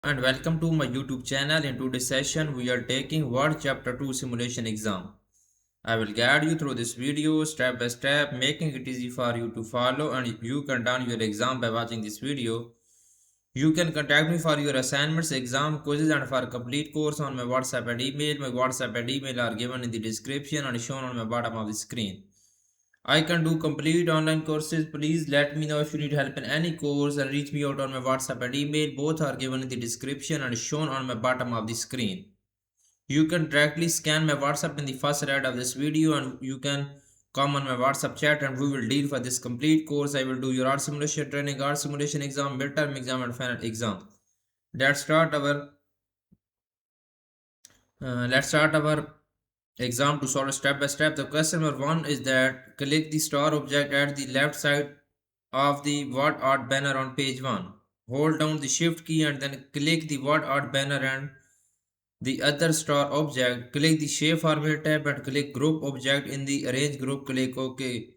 And welcome to my YouTube channel. In today's session, we are taking Word Chapter 2 Simulation Exam. I will guide you through this video step by step, making it easy for you to follow, and you can done your exam by watching this video. You can contact me for your assignments, exam quizzes, and for a complete course on my WhatsApp and email. My WhatsApp and email are given in the description and shown on my bottom of the screen. I can do complete online courses. Please let me know if you need help in any course and reach me out on my WhatsApp and email. Both are given in the description and shown on my bottom of the screen. You can directly scan my WhatsApp in the first slide of this video and you can come on my WhatsApp chat and we will deal for this complete course. I will do your art simulation training, art simulation exam, midterm exam and final exam. Let's start our exam to solve step by step. The question number 1 is that click the star object at the left side of the word art banner on page 1. Hold down the shift key and then click the word art banner and the other star object. Click the shape format tab and click group object. In the arrange group, click OK.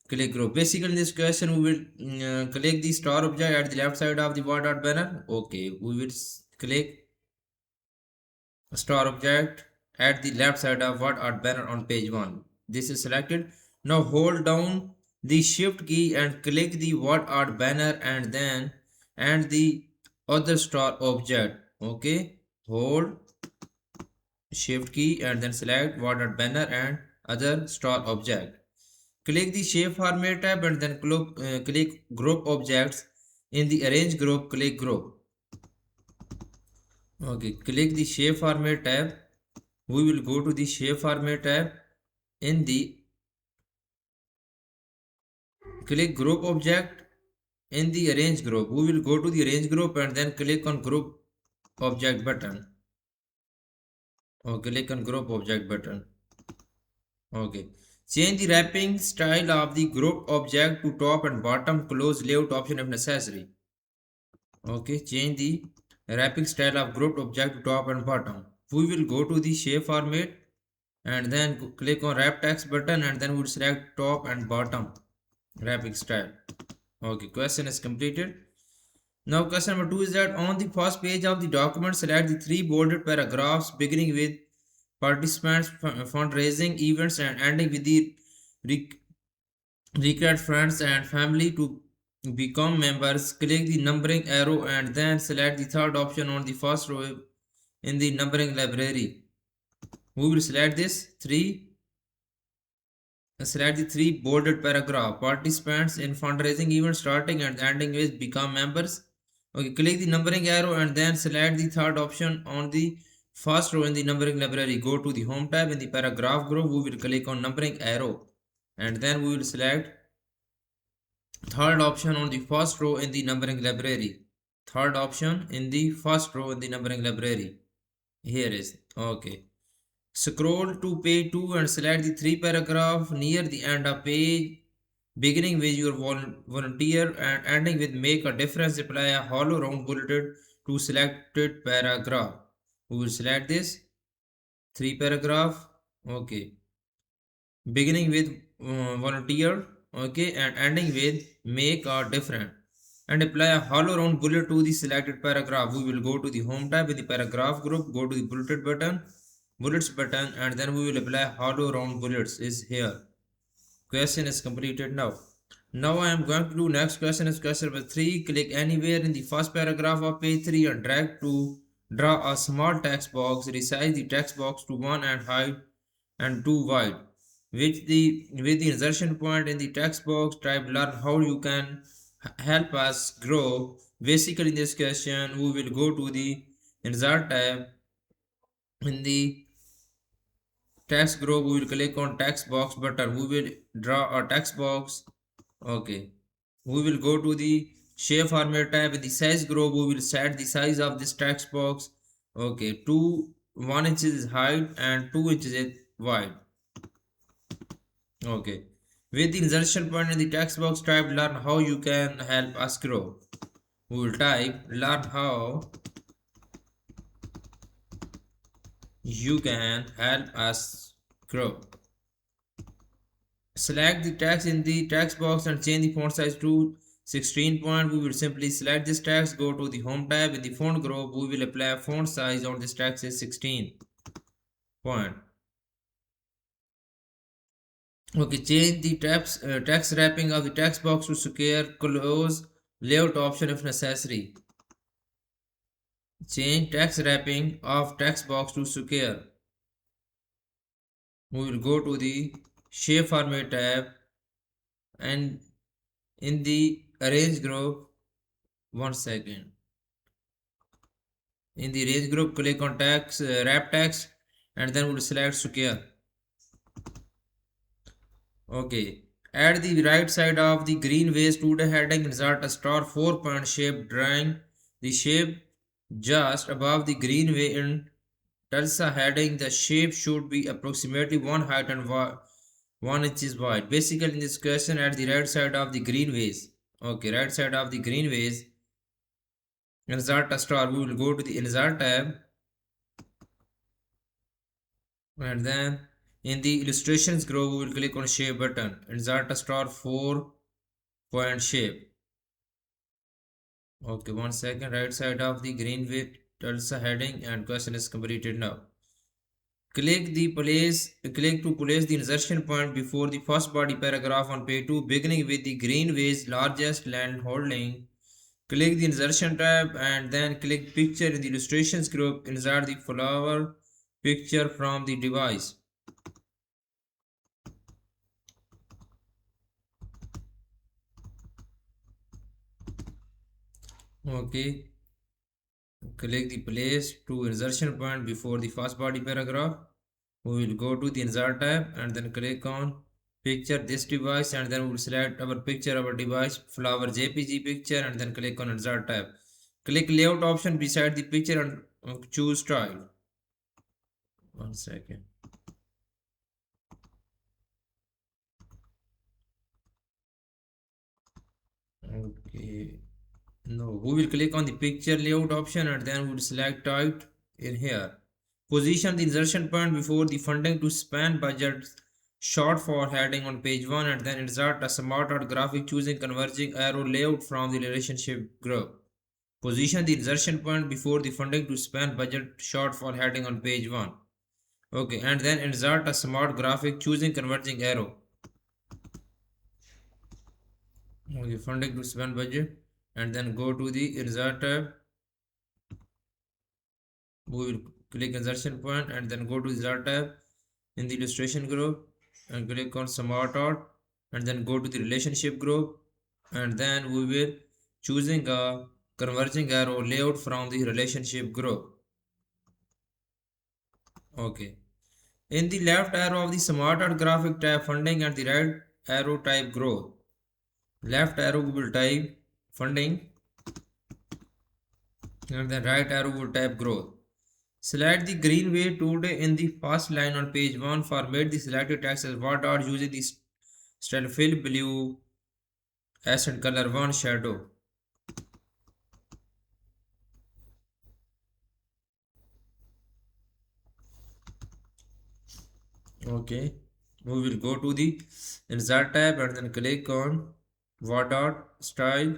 Click group. Basically in this question we will click the star object at the left side of the word art banner. Okay, we will click star object at the left side of word art banner on page 1. This is selected. Now hold down the shift key and click the word art banner and the other star object. Okay, hold shift key and then select word art banner and other star object. Click the shape format tab and then click group objects. In the arrange group, click group. Okay, click the shape format tab. We will go to the shape format tab. In the click group object. In the arrange group, we will go to the arrange group and then click on group object button. Okay, click on group object button. Okay, change the wrapping style of the group object to top and bottom. Close layout option if necessary. Okay, change the wrapping style of group object to top and bottom. We will go to the shape format and then click on wrap text button and then we will select top and bottom wrapping style. Okay, question is completed. Now question number 2 is that on the first page of the document, select the 3 bolded paragraphs beginning with participants fundraising events and ending with the required friends and family to become members. Click the numbering arrow and then select the third option on the first row in the numbering library. We will select the three bolded paragraph. Participants in fundraising event starting and ending with become members. Okay, click the numbering arrow and then select the third option on the first row in the numbering library. Go to the home tab in the paragraph group. We will click on numbering arrow and then we will select third option on the first row in the numbering library. Third option in the first row in the numbering library. Here is okay. Scroll to page 2 and select the 3 paragraph near the end of page, beginning with your volunteer and ending with make a difference. Apply a hollow round bulleted to selected paragraph. We will select this 3 paragraph. Okay, beginning with volunteer. Okay, and ending with make a difference and apply a hollow round bullet to the selected paragraph. We will go to the home tab in the paragraph group, go to the bullets button and then we will apply hollow round bullets is here. Question is completed now. Now I am going to do next question is question number 3. Click anywhere in the first paragraph of page 3 and drag to draw a small text box. Resize the text box to 1 and height and 2 wide. With the insertion point in the text box, type learn how you can help us grow. Basically in this question we will go to the insert tab. In the text group we will click on text box button. We will draw a text box. Okay, we will go to the shape format tab. In the size group we will set the size of this text box. Okay, 1 inches is height and 2 inches is wide. Okay, with the insertion point in the text box, type learn how you can help us grow. We will type learn how you can help us grow. Select the text in the text box and change the font size to 16 point, we will simply select this text, go to the home tab. In the font group, we will apply font size on this text is 16 point. Okay, change the text wrapping of the text box to square, close layout option if necessary. Change text wrapping of text box to square. We will go to the shape format tab and in the arrange group, one second. In the arrange group, click on text, wrap text, and then we'll select square. Okay. At the right side of the green waste to the heading, insert a star 4-point shape, drawing the shape just above the green way in Tulsa heading. The shape should be approximately 1 height and 1 inches wide. Basically, in this question, at the right side of the green ways. Okay, right side of the green ways, insert a star. We will go to the insert tab and then in the illustrations group, we will click on shape button. Insert a star 4-point shape. Okay, one second. Right side of the green with Tulsa heading and question is completed now. Click to place the insertion point before the first body paragraph on page 2, beginning with the green ways largest land holding. Click the insertion tab and then click picture in the illustrations group. Insert the flower picture from the device. Okay. Click the place to insertion point before the first body paragraph. We will go to the insert tab and then click on picture this device and then we will select our picture, our device, flower JPG picture and then click on insert tab. Click layout option beside the picture and choose style. One second. Okay. No, we will click on the picture layout option and then we will select type in here. Position the insertion point before the funding to span budget shortfall heading on page 1 and then insert a smart art graphic choosing converging arrow layout from the relationship group. Position the insertion point before the funding to span budget shortfall heading on page 1. Okay, and then insert a smart graphic choosing converging arrow. Okay, funding to span budget and then go to the insert tab. We will click insertion point and then go to insert tab in the illustration group and click on smart art and then go to the relationship group and then we will choosing a converging arrow layout from the relationship group. Okay, in the left arrow of the smart art graphic type funding and the right arrow type growth. Left arrow we will type funding and the right arrow will type growth. Select the green way today in the first line on page 1. Format the selected text as what are using the style fill blue accent color 1 shadow. Okay, we will go to the insert tab and then click on what dot style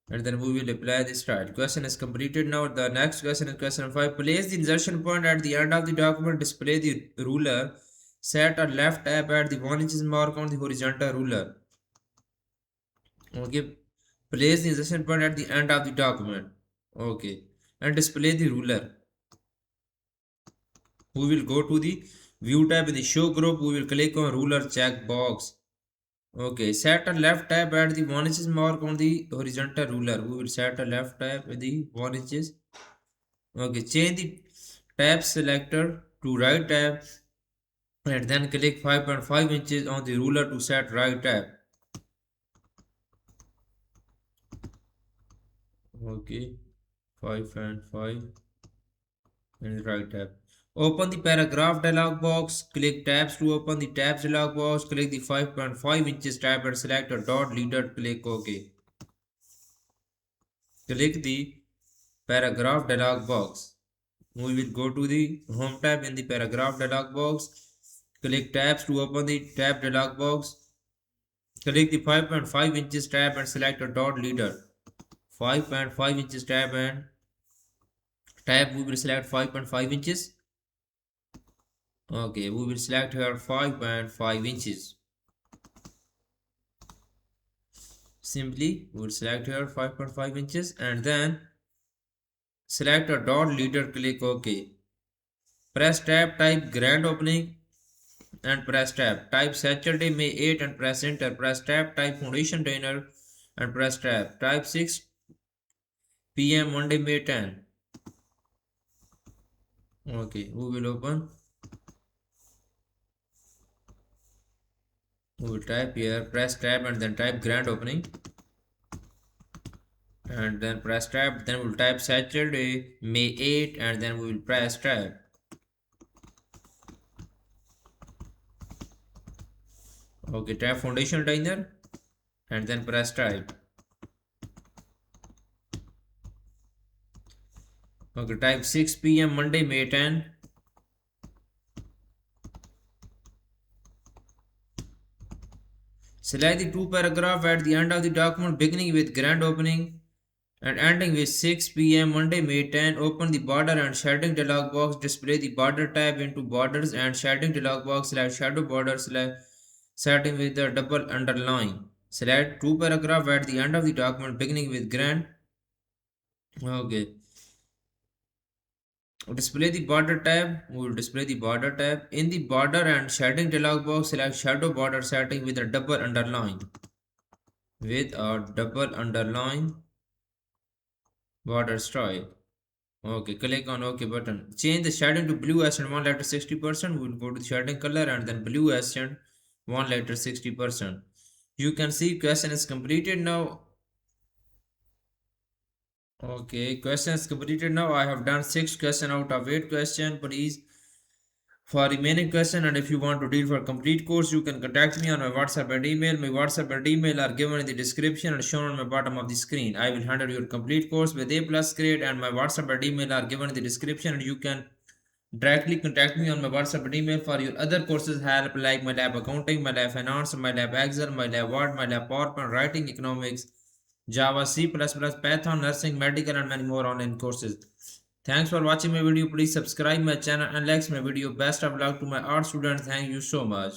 and then we will apply the style. Question is completed. Now the next question is question 5. Place the insertion point at the end of the document. Display the ruler. Set a left tab at the 1 inches mark on the horizontal ruler. Okay, place the insertion point at the end of the document. Okay, and display the ruler. We will go to the view tab in the show group. We will click on ruler check box. Okay, set a left tab at the 1 inches mark on the horizontal ruler. We will set a left tab with the 1 inches. Okay, change the tab selector to right tab and then click 5.5 inches on the ruler to set right tab. Okay, 5.5 and right tab. Open the paragraph dialog box. Click tabs to open the tabs dialog box. Click the 5.5 inches tab and select a dot leader. Click OK. Click the paragraph dialog box. We will go to the home tab in the paragraph dialog box. Click tabs to open the tab dialog box. Click the 5.5 inches tab and select a dot leader. 5.5 inches tab and we will select 5.5 inches. Okay, we will select here 5.5 inches. Simply we will select here 5.5 inches and then select a dot leader, click OK. Press tab, type grand opening and press tab. Type Saturday, May 8 and press enter. Press tab, type foundation dinner and press tab. Type 6 p.m. Monday, May 10. Okay, we will open. We will type here, press tab and then type grand opening. And then press tab, then we'll type Saturday, May 8 and then we will press tab. Okay, type foundation designer and then press type. Okay, type 6 p.m. Monday, May 10. Select the two paragraph at the end of the document beginning with grand opening and ending with 6 p.m. Monday, May 10. Open the border and shading dialog box. Display the border tab into borders and shading dialog box. Select shadow border. Select setting with the double underline. Select two paragraph at the end of the document beginning with grand. Okay. Display the border tab. We will display the border tab. In the border and shading dialog box, select shadow border setting with a double underline. With a double underline border style. Okay, click on OK button. Change the shading to blue accent 1 letter 60%. We will go to the shading color and then blue accent 1 letter 60%. You can see question is completed now. Okay, question is completed now. I have done 6 question out of 8 question. Please, for remaining question and if you want to deal for complete course, you can contact me on my WhatsApp and email. My WhatsApp and email are given in the description and shown on my bottom of the screen. I will handle your complete course with A plus grade and my WhatsApp and email are given in the description and you can directly contact me on my WhatsApp and email for your other courses help like my lab accounting, my lab finance, my lab Excel, my lab Word, my lab PowerPoint, writing, economics, Java, C++, Python, nursing, medical and many more online courses. Thanks for watching my video. Please subscribe my channel and like my video. Best of luck to my art students. Thank you so much.